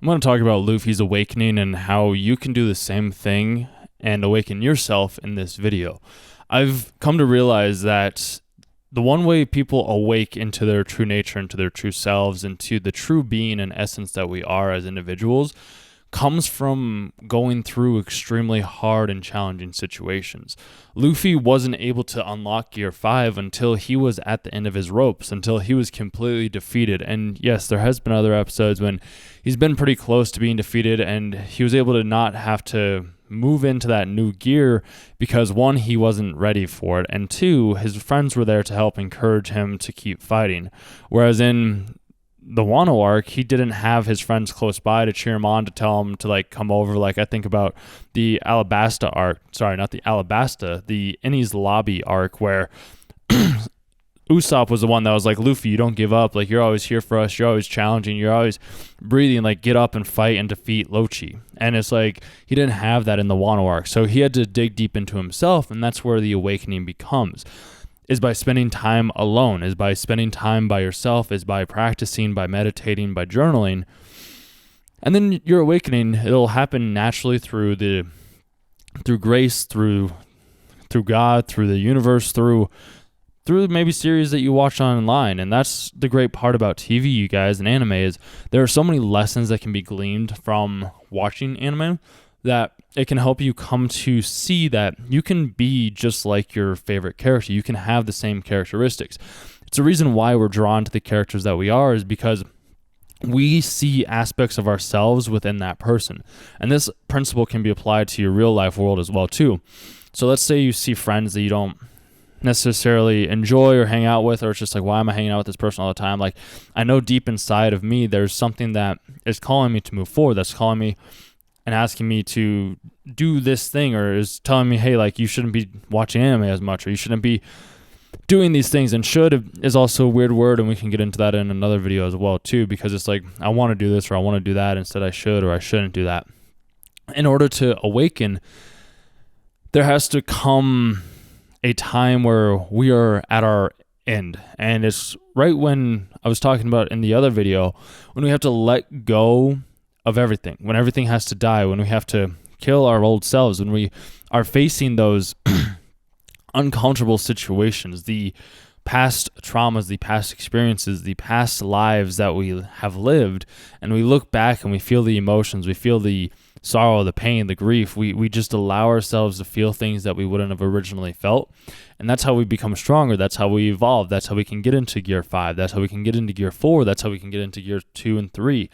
I'm going to talk about Luffy's awakening and how you can do the same thing and awaken yourself in this video. I've come to realize that the one way people awake into their true nature, into their true selves, into the true being and essence that we are as individuals comes from going through extremely hard and challenging situations. Luffy wasn't able to unlock Gear 5 until he was at the end of his ropes, until he was completely defeated. And yes, there has been other episodes when he's been pretty close to being defeated and he was able to not have to move into that new gear because one, he wasn't ready for it, and two, his friends were there to help encourage him to keep fighting. Whereas in the Wano arc, he didn't have his friends close by to cheer him on, to tell him to like come over. Like I think about the Alabasta arc, sorry, not the Alabasta, the Enies Lobby arc, where Usopp was the one that was like, Luffy, you don't give up. Like, you're always here for us. You're always challenging. You're always breathing. Like, get up and fight and defeat Lochi. And it's like, he didn't have that in the Wano arc. So he had to dig deep into himself. And that's where the awakening becomes, is by spending time alone, is by spending time by yourself, is by practicing, by meditating, by journaling. And then your awakening, it'll happen naturally through grace, through God, through the universe, through maybe series that you watch online. And that's the great part about TV, you guys, and anime, is there are so many lessons that can be gleaned from watching anime that it can help you come to see that you can be just like your favorite character. You can have the same characteristics. It's the reason why we're drawn to the characters that we are, is because we see aspects of ourselves within that person. And this principle can be applied to your real life world as well too. So let's say you see friends that you don't necessarily enjoy or hang out with, or it's just like, why am I hanging out with this person all the time? Like, I know deep inside of me there's something that is calling me to move forward, that's calling me and asking me to do this thing, or is telling me, hey, like, you shouldn't be watching anime as much, or you shouldn't be doing these things. And should is also a weird word, and we can get into that in another video as well too, because it's like, I want to do this or I want to do that, instead I should or I shouldn't do that. In order to awaken, there has to come a time where we are at our end. And it's right when I was talking about in the other video, when we have to let go of everything, when everything has to die, when we have to kill our old selves, when we are facing those uncomfortable situations, the past traumas, the past experiences, the past lives that we have lived, and we look back and we feel the emotions, we feel the sorrow, the pain, the grief. We just allow ourselves to feel things that we wouldn't have originally felt. And that's how we become stronger. That's how we evolve. That's how we can get into Gear 5. That's how we can get into Gear 4. That's how we can get into Gear 2 and 3.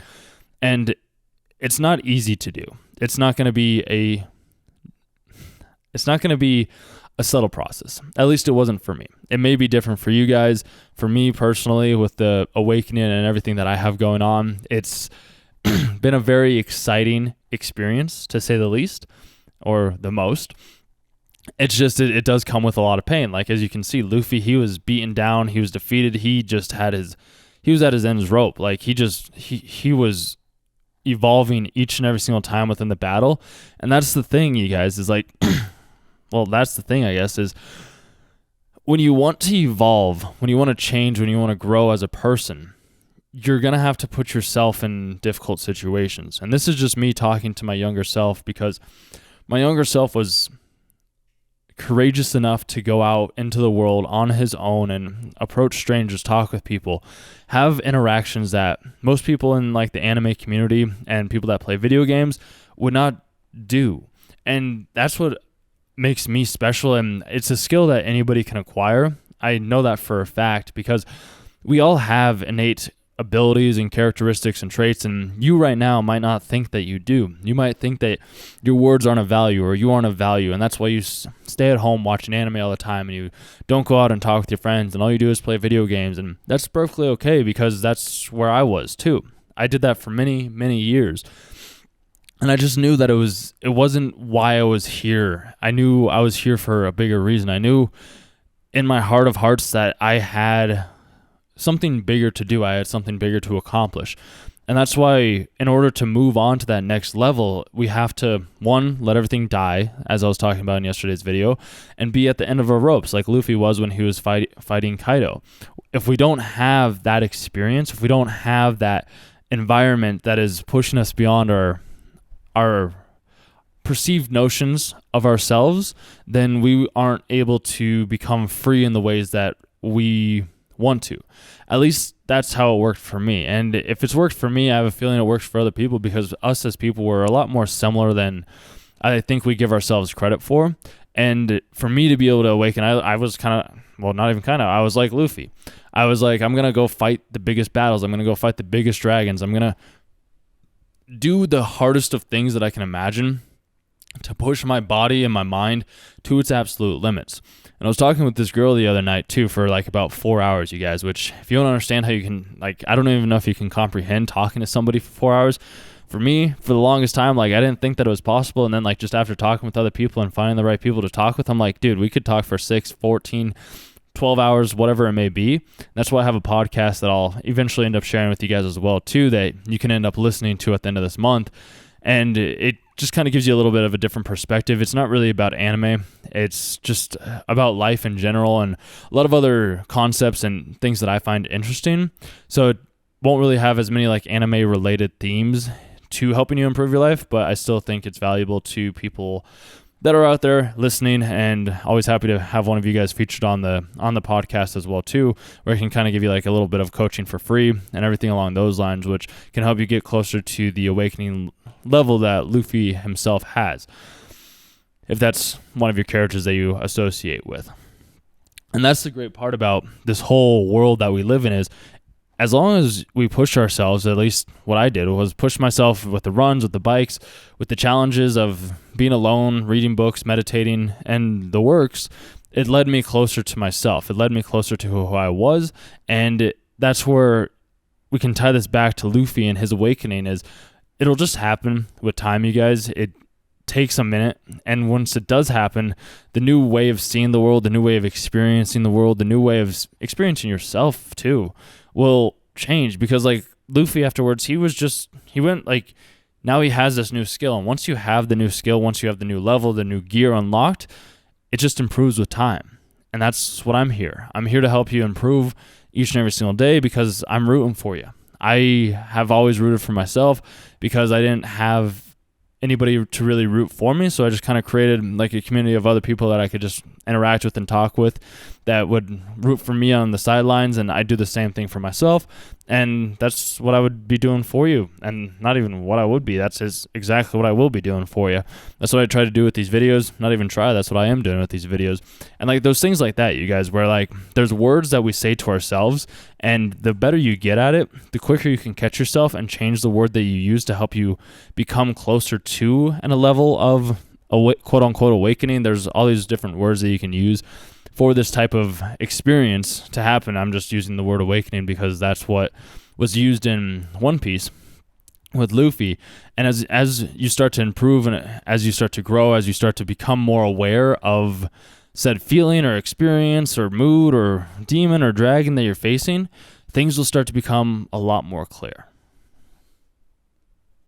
And it's not easy to do. It's not going to be a subtle process. At least it wasn't for me. It may be different for you guys. For me personally, with the awakening and everything that I have going on, it's been a very exciting experience, to say the least, or the most. It's just, it does come with a lot of pain. Like, as you can see, Luffy, he was beaten down, he was defeated, he was at his end's rope. Like, he was evolving each and every single time within the battle. And that's the thing, you guys, is like, well, that's the thing, I guess, is when you want to evolve, when you want to change, when you want to grow as a person, you're going to have to put yourself in difficult situations. And this is just me talking to my younger self, because my younger self was courageous enough to go out into the world on his own and approach strangers, talk with people, have interactions that most people in like the anime community and people that play video games would not do. And that's what makes me special. And it's a skill that anybody can acquire. I know that for a fact, because we all have innate abilities and characteristics and traits, and you right now might not think that you do. You might think that your words aren't of value, or you aren't of value, and that's why you stay at home watching anime all the time, and you don't go out and talk with your friends, and all you do is play video games. And that's perfectly okay, because that's where I was too. I did that for many, many years, and I just knew that it wasn't why I was here. I knew I was here for a bigger reason. I knew in my heart of hearts that I had something bigger to do. I had something bigger to accomplish. And that's why, in order to move on to that next level, we have to, one, let everything die, as I was talking about in yesterday's video, and be at the end of our ropes, like Luffy was when he was fighting Kaido. If we don't have that experience, if we don't have that environment that is pushing us beyond our perceived notions of ourselves, then we aren't able to become free in the ways that we want to. At least that's how it worked for me. And if it's worked for me, I have a feeling it works for other people, because us as people were a lot more similar than I think we give ourselves credit for. And for me to be able to awaken, I was kind of, well, not even kind of, I was like Luffy. I was like, I'm going to go fight the biggest battles. I'm going to go fight the biggest dragons. I'm going to do the hardest of things that I can imagine to push my body and my mind to its absolute limits. And I was talking with this girl the other night too for like about 4 hours, you guys, which if you don't understand how you can, like, I don't even know if you can comprehend talking to somebody for 4 hours. For me, for the longest time, like, I didn't think that it was possible. And then, like, just after talking with other people and finding the right people to talk with, I'm like, dude, we could talk for 6, 14, 12 hours, whatever it may be. That's why I have a podcast that I'll eventually end up sharing with you guys as well too, that you can end up listening to at the end of this month. And it just kind of gives you a little bit of a different perspective. It's not really about anime. It's just about life in general and a lot of other concepts and things that I find interesting. So it won't really have as many like anime related themes to helping you improve your life, but I still think it's valuable to people that are out there listening, and always happy to have one of you guys featured on the podcast as well too, where I can kind of give you like a little bit of coaching for free and everything along those lines, which can help you get closer to the awakening level that Luffy himself has, if that's one of your characters that you associate with. And that's the great part about this whole world that we live in, is as long as we push ourselves, at least what I did was push myself with the runs, with the bikes, with the challenges of being alone, reading books, meditating, and the works, it led me closer to myself. It led me closer to who I was. And that's where we can tie this back to Luffy and his awakening, is it'll just happen with time, you guys. It takes a minute, and once it does happen, the new way of seeing the world, the new way of experiencing the world, the new way of experiencing yourself too will change. Because like Luffy afterwards, he went like, now he has this new skill, and once you have the new skill, once you have the new level, the new gear unlocked, it just improves with time. And that's what I'm here to help you improve each and every single day, because I'm rooting for you. I have always rooted for myself because I didn't have anybody to really root for me. So I just kind of created like a community of other people that I could just interact with and talk with that would root for me on the sidelines. And I do the same thing for myself. And that's what I would be doing for you. And not even what I would be. That's exactly what I will be doing for you. That's what I try to do with these videos. Not even try. That's what I am doing with these videos. And like those things like that, you guys, where like there's words that we say to ourselves, and the better you get at it, the quicker you can catch yourself and change the word that you use to help you become closer to and a level of quote unquote awakening. There's all these different words that you can use for this type of experience to happen. I'm just using the word awakening because that's what was used in One Piece with Luffy. And as you start to improve and as you start to grow, as you start to become more aware of said feeling or experience or mood or demon or dragon that you're facing, things will start to become a lot more clear.